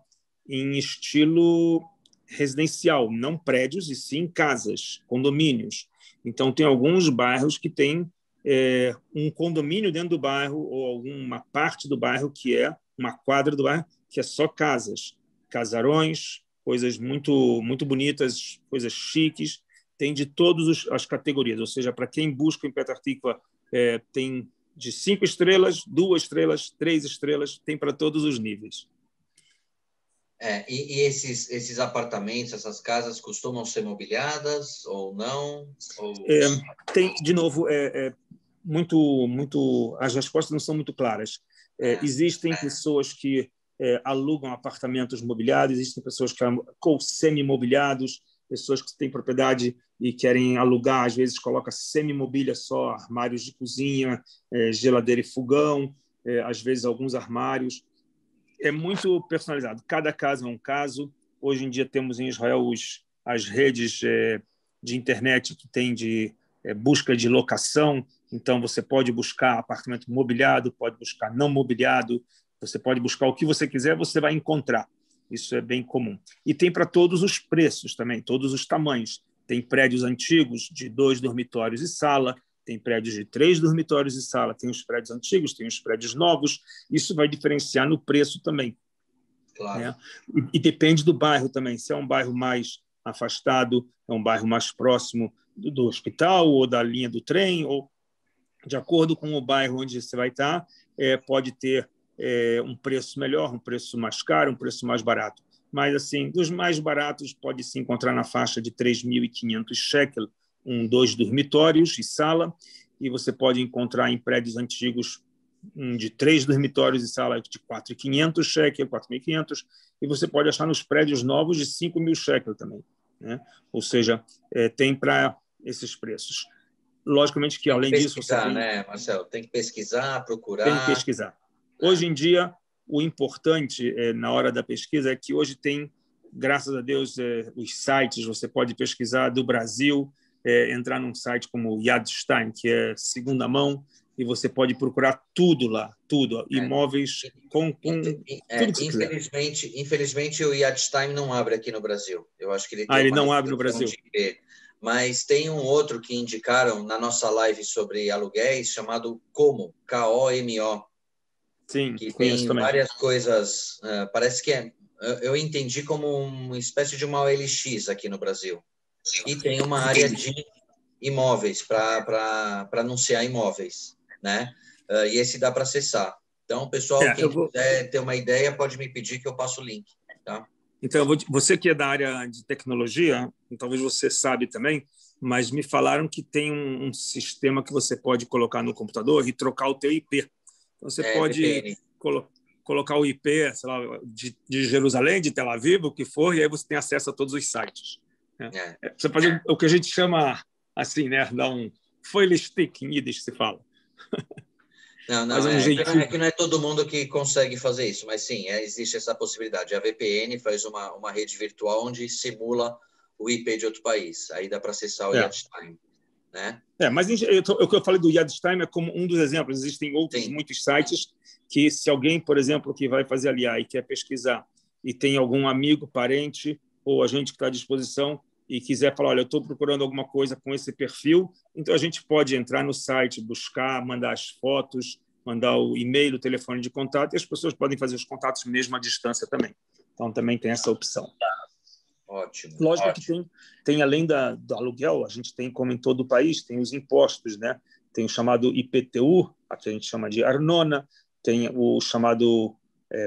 em estilo residencial, não prédios, e sim casas, condomínios. Então, tem alguns bairros que têm um condomínio dentro do bairro ou alguma parte do bairro que é uma quadra do bairro que é só casas, casarões, coisas muito muito bonitas, coisas chiques, tem de todas as categorias, ou seja, para quem busca em Petah Tikva, tem de 5 estrelas, 2 estrelas, 3 estrelas, tem para todos os níveis. E esses apartamentos, essas casas costumam ser mobiliadas ou não? Tem, de novo, as respostas não são muito claras. Existem pessoas que alugam apartamentos mobiliados, existem pessoas que com semi-mobiliados, pessoas que têm propriedade e querem alugar, às vezes coloca semi-mobília só, armários de cozinha, geladeira e fogão, às vezes alguns armários. É muito personalizado. Cada caso é um caso. Hoje em dia temos em Israel as redes de internet que tem de busca de locação. Então, você pode buscar apartamento mobiliado, pode buscar não mobiliado, você pode buscar o que você quiser, você vai encontrar. Isso é bem comum. E tem para todos os preços também, todos os tamanhos. Tem prédios antigos de 2 dormitórios e sala, tem prédios de 3 dormitórios e sala, tem os prédios antigos, tem os prédios novos. Isso vai diferenciar no preço também. Claro. Né? E depende do bairro também. Se é um bairro mais afastado, é um bairro mais próximo do hospital ou da linha do trem, ou de acordo com o bairro onde você vai estar, pode ter um preço melhor, um preço mais caro, um preço mais barato. Mas, assim, dos mais baratos, pode se encontrar na faixa de 3.500 shekel, 2 dormitórios e sala, e você pode encontrar em prédios antigos de 3 dormitórios e sala de 4.500 shekel, 4.500, e você pode achar nos prédios novos de 5.000 shekel também. Né? Ou seja, tem para esses preços. Logicamente que, além disso, você tem... né, Marcelo? Tem que pesquisar, procurar. Tem que pesquisar. Hoje em dia, o importante na hora da pesquisa é que hoje tem, graças a Deus, os sites, você pode pesquisar do Brasil, entrar num site como o Yad Stein, que é segunda mão, e você pode procurar tudo lá, tudo, imóveis com tudo que você quiser. Infelizmente, o Yad Stein não abre aqui no Brasil. Eu acho que ele tem ele não abre no Brasil. Mas tem um outro que indicaram na nossa live sobre aluguéis, chamado Como, K-O-M-O. Sim, que tem também. Várias coisas, parece que eu entendi como uma espécie de uma OLX aqui no Brasil. E tem uma área de imóveis, para anunciar imóveis, né? E esse dá para acessar. Então, pessoal, quem quiser ter uma ideia, pode me pedir que eu passo o link. Tá? Então, você que é da área de tecnologia, talvez você sabe também, mas me falaram que tem um sistema que você pode colocar no computador e trocar o teu IP. Então, você pode colocar o IP, sei lá, de Jerusalém, de Tel Aviv, o que for, e aí você tem acesso a todos os sites. Né? Você fazer o que a gente chama, assim, né, dar um Feuerstick, em Yiddish se fala. Não, é que não é todo mundo que consegue fazer isso, mas sim, existe essa possibilidade. A VPN faz uma rede virtual onde simula o IP de outro país. Aí dá para acessar o Yad Stein. Né? Mas o que eu falei do Yad Stein é como um dos exemplos. Existem outros muitos sites que, se alguém, por exemplo, que vai fazer aliar e quer pesquisar e tem algum amigo, parente ou agente que está à disposição e quiser falar, olha, eu estou procurando alguma coisa com esse perfil, então a gente pode entrar no site, buscar, mandar as fotos, mandar o e-mail, o telefone de contato, e as pessoas podem fazer os contatos mesmo à distância também. Então, também tem essa opção. Ótimo. Lógico que tem além do aluguel, a gente tem, como em todo o país, tem os impostos, né? Tem o chamado IPTU, que a gente chama de Arnona, tem o chamado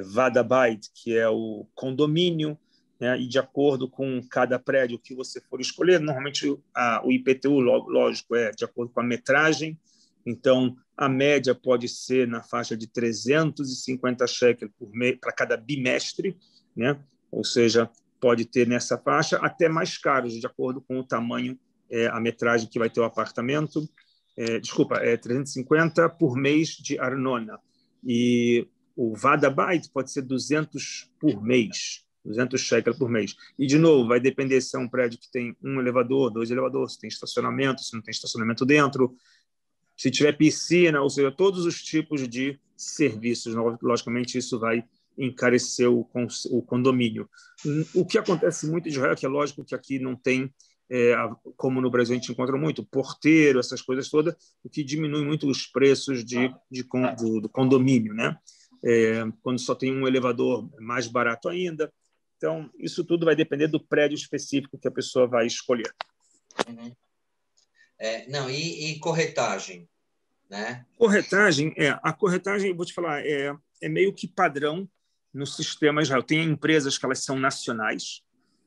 Vadabait, que é o condomínio, né? E de acordo com cada prédio que você for escolher, normalmente o IPTU, lógico, é de acordo com a metragem. Então, a média pode ser na faixa de 350 shekel por mês para cada bimestre, né? Ou seja, pode ter nessa faixa até mais caros, de acordo com o tamanho a metragem que vai ter o apartamento. Desculpa, 350 por mês de arnona. E o Vadabait pode ser 200 por mês, 200 shekel por mês. E, de novo, vai depender se é um prédio que tem um elevador, dois elevadores, se tem estacionamento, se não tem estacionamento dentro, se tiver piscina, ou seja, todos os tipos de serviços. Logicamente, isso vai encarecer o condomínio. O que acontece muito em Israel, que é lógico que aqui não tem, como no Brasil a gente encontra muito, porteiro, essas coisas todas, o que diminui muito os preços do condomínio, né? Quando só tem um elevador, é mais barato ainda. Então, isso tudo vai depender do prédio específico que a pessoa vai escolher. Uhum. Não, e corretagem, né? A corretagem, vou te falar, é meio que padrão no sistema Israel. Tem empresas que elas são nacionais,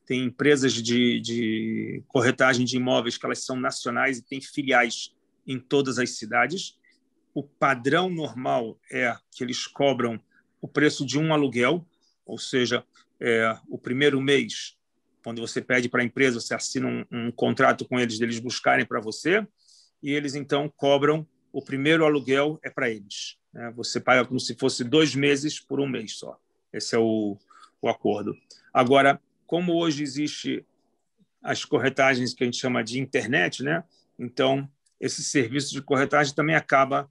tem empresas de corretagem de imóveis que elas são nacionais e tem filiais em todas as cidades. O padrão normal é que eles cobram o preço de um aluguel, ou seja, o primeiro mês, quando você pede para a empresa, você assina um contrato com eles buscarem para você, e eles, então, cobram o primeiro aluguel para eles, né? Você paga como se fosse 2 meses por um mês só. Esse é o acordo. Agora, como hoje existe as corretagens que a gente chama de internet, né? Então, esse serviço de corretagem também acaba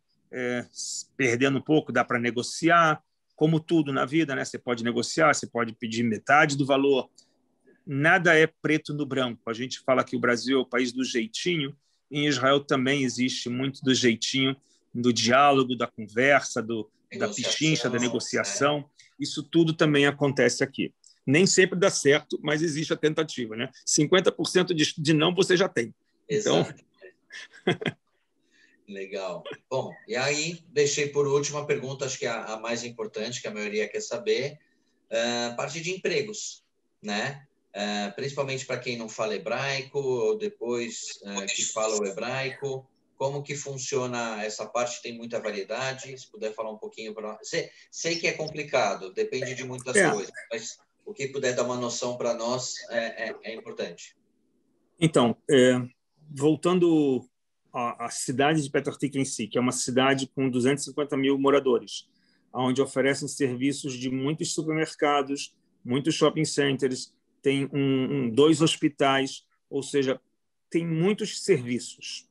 perdendo um pouco, dá para negociar, como tudo na vida, né? Você pode negociar, você pode pedir metade do valor. Nada é preto no branco. A gente fala que o Brasil é o país do jeitinho. Em Israel também existe muito do jeitinho, do diálogo, da conversa, da pichincha, da negociação. Isso tudo também acontece aqui. Nem sempre dá certo, mas existe a tentativa, né? 50% de não você já tem. Exato. Então... Legal. Bom, e aí deixei por último a pergunta, acho que é a mais importante, que a maioria quer saber, parte de empregos, né? Principalmente para quem não fala hebraico, ou depois que fala o hebraico, como que funciona essa parte? Tem muita variedade, se puder falar um pouquinho para nós. Sei que é complicado, depende de muitas coisas, mas o que puder dar uma noção para nós é importante. Então, voltando à cidade de Petah Tikva em si, que é uma cidade com 250 mil moradores, onde oferecem serviços de muitos supermercados, muitos shopping centers, tem 2 hospitais, ou seja, tem muitos serviços.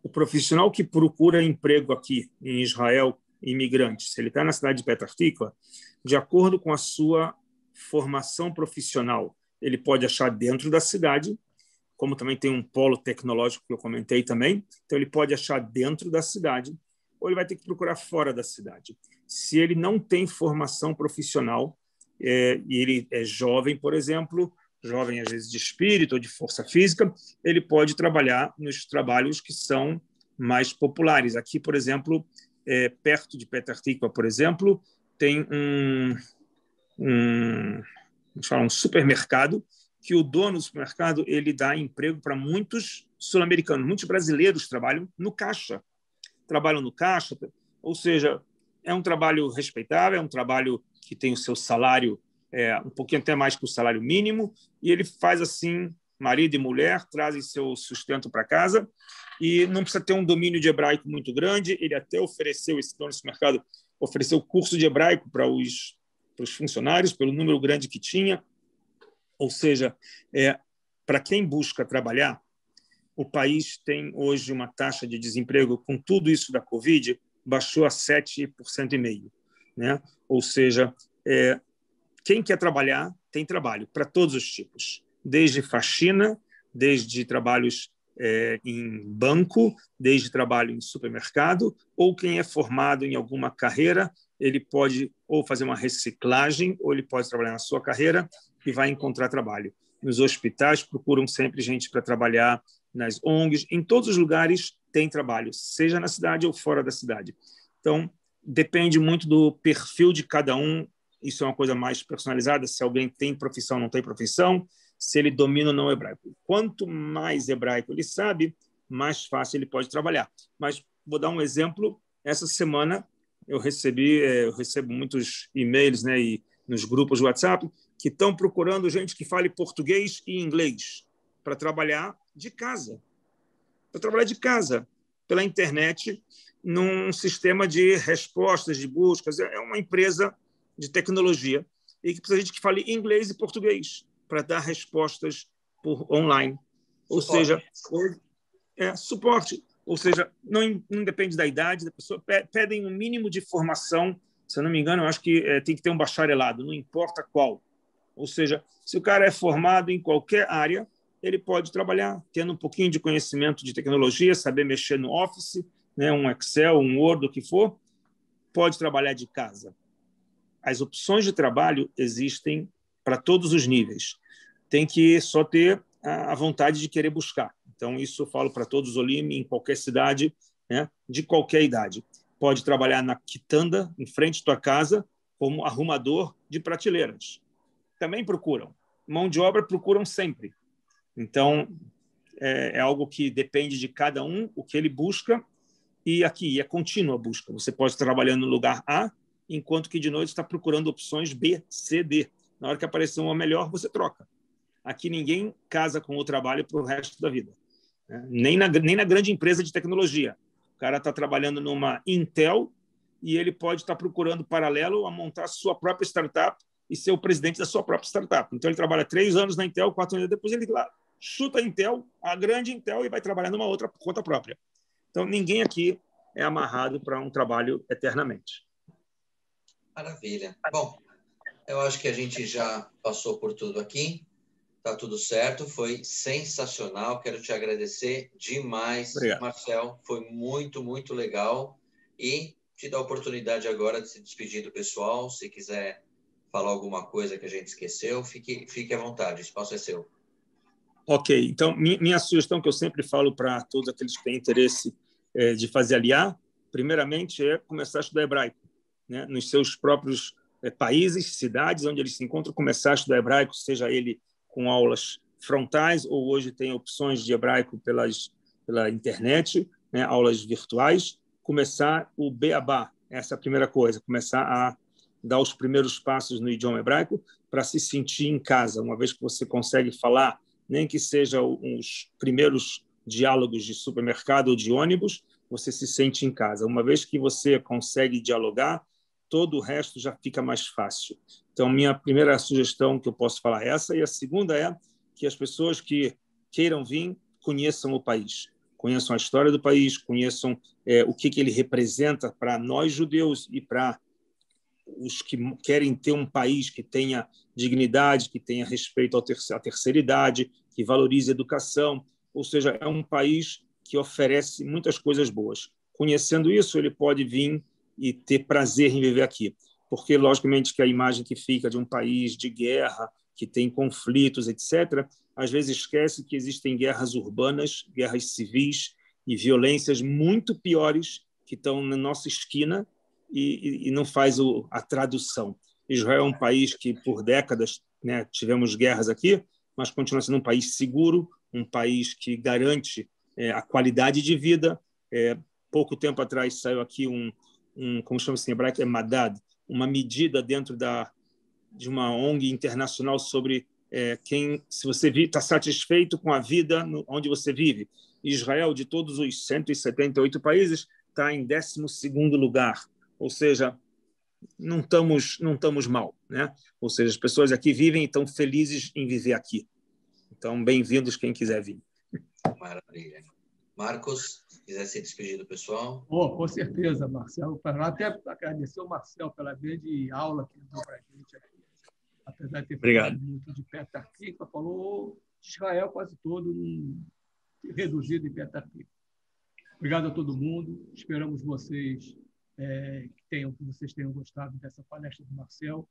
O profissional que procura emprego aqui em Israel, imigrante, se ele está na cidade de Petah Tikva, de acordo com a sua formação profissional, ele pode achar dentro da cidade, como também tem um polo tecnológico que eu comentei também, então ele pode achar dentro da cidade, ou ele vai ter que procurar fora da cidade. Se ele não tem formação profissional, e ele é jovem, por exemplo, jovem às vezes de espírito ou de força física, ele pode trabalhar nos trabalhos que são mais populares. Aqui, por exemplo, perto de Petah Tikva, por exemplo, tem um supermercado que o dono do supermercado ele dá emprego para muitos sul-americanos, muitos brasileiros trabalham no caixa, ou seja, é um trabalho respeitável, é um trabalho que tem o seu salário um pouquinho até mais que o salário mínimo, e ele faz assim, marido e mulher trazem seu sustento para casa, e não precisa ter um domínio de hebraico muito grande. Ele até ofereceu, esse dono do supermercado ofereceu curso de hebraico para os funcionários, pelo número grande que tinha. Ou seja, para quem busca trabalhar, o país tem hoje uma taxa de desemprego, com tudo isso da Covid, baixou a 7,5%, né? Ou seja, quem quer trabalhar, tem trabalho para todos os tipos, desde faxina, desde trabalhos em banco, desde trabalho em supermercado, ou quem é formado em alguma carreira, ele pode ou fazer uma reciclagem, ou ele pode trabalhar na sua carreira e vai encontrar trabalho. Nos hospitais procuram sempre gente para trabalhar, nas ONGs, em todos os lugares tem trabalho, seja na cidade ou fora da cidade. Então, depende muito do perfil de cada um. Isso é uma coisa mais personalizada, se alguém tem profissão ou não tem profissão, se ele domina ou não hebraico. Quanto mais hebraico ele sabe, mais fácil ele pode trabalhar. Mas vou dar um exemplo. Essa semana eu recebo muitos e-mails, né, e nos grupos de WhatsApp que estão procurando gente que fale português e inglês. para trabalhar de casa. Para trabalhar de casa, pela internet, num sistema de respostas, de buscas. É uma empresa de tecnologia e que precisa de gente que fale inglês e português para dar respostas por online. Ou seja, suporte. Ou seja, não depende da idade da pessoa, pedem um mínimo de formação. Se eu não me engano, eu acho que tem que ter um bacharelado, não importa qual. Ou seja, se o cara é formado em qualquer área, ele pode trabalhar tendo um pouquinho de conhecimento de tecnologia, saber mexer no Office, né, um Excel, um Word, o que for, pode trabalhar de casa. As opções de trabalho existem para todos os níveis. Tem que só ter a vontade de querer buscar. Então, isso eu falo para todos os Olim, em qualquer cidade, né, de qualquer idade. Pode trabalhar na quitanda, em frente à tua casa, como arrumador de prateleiras. Também procuram. Mão de obra procuram sempre. Então, é algo que depende de cada um, o que ele busca, e aqui é contínua a busca. Você pode estar trabalhando no lugar A, enquanto que de noite está procurando opções B, C, D. Na hora que aparecer uma melhor, você troca. Aqui ninguém casa com o trabalho para o resto da vida. Nem na grande empresa de tecnologia. O cara está trabalhando numa Intel e ele pode estar procurando paralelo a montar a sua própria startup e ser o presidente da sua própria startup. Então, ele trabalha 3 anos na Intel, 4 anos depois ele lá chuta a Intel, a grande Intel, e vai trabalhar numa outra por conta própria. Então, ninguém aqui é amarrado para um trabalho eternamente. Maravilha. Bom, eu acho que a gente já passou por tudo aqui. Tá tudo certo, foi sensacional. Quero te agradecer demais, Obrigado. Marcel. Foi muito, muito legal. E te dar a oportunidade agora de se despedir do pessoal. Se quiser falar alguma coisa que a gente esqueceu, fique à vontade. O espaço é seu. Ok. Então, minha sugestão que eu sempre falo para todos aqueles que têm interesse de fazer aliar, primeiramente, é começar a estudar hebraico, né? Nos seus próprios países, cidades onde eles se encontram, começar a estudar hebraico, seja ele com aulas frontais, ou hoje tem opções de hebraico pela internet, né, aulas virtuais, começar o beabá, essa é a primeira coisa, começar a dar os primeiros passos no idioma hebraico para se sentir em casa, uma vez que você consegue falar, nem que seja os primeiros diálogos de supermercado ou de ônibus, você se sente em casa. Uma vez que você consegue dialogar, todo o resto já fica mais fácil. Então, minha primeira sugestão que eu posso falar é essa, e a segunda é que as pessoas que queiram vir conheçam o país, conheçam a história do país, conheçam o que ele representa para nós judeus e para os que querem ter um país que tenha dignidade, que tenha respeito à terceira idade, que valorize a educação, ou seja, é um país que oferece muitas coisas boas. Conhecendo isso, ele pode vir e ter prazer em viver aqui. Porque, logicamente, que a imagem que fica de um país de guerra, que tem conflitos, etc., às vezes esquece que existem guerras urbanas, guerras civis e violências muito piores que estão na nossa esquina e não faz a tradução. Israel é um país que, por décadas, né, tivemos guerras aqui, mas continua sendo um país seguro, um país que garante a qualidade de vida. Pouco tempo atrás saiu aqui como chama-se em hebraico, Madad, uma medida dentro de uma ONG internacional sobre se você está satisfeito com a vida onde você vive. Israel, de todos os 178 países, está em 12º lugar. Ou seja, não estamos mal, né? Ou seja, as pessoas aqui vivem e estão felizes em viver aqui. Então, bem-vindos quem quiser vir. Maravilha. Marcos, se quiser se despedir do pessoal. Com certeza, Marcel. Até agradecer ao Marcel pela grande aula que ele deu para a gente aqui. Apesar de ter falado muito de Petah Tikva, falou de Israel quase todo reduzido em Petah Tikva. Obrigado a todo mundo. Esperamos vocês que vocês tenham gostado dessa palestra do Marcel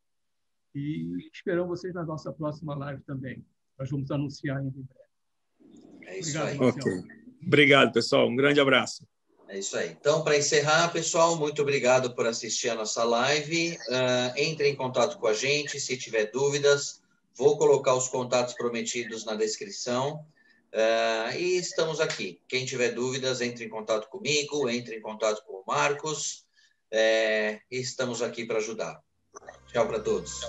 e esperamos vocês na nossa próxima live também. Nós vamos anunciar ainda em breve. É isso Obrigado, aí. Marcel. Okay. Obrigado, pessoal. Um grande abraço. É isso aí. Então, para encerrar, pessoal, muito obrigado por assistir a nossa live. Entre em contato com a gente se tiver dúvidas. Vou colocar os contatos prometidos na descrição. E estamos aqui. Quem tiver dúvidas, entre em contato comigo, entre em contato com o Marcos. E estamos aqui para ajudar. Tchau para todos.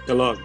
Até logo.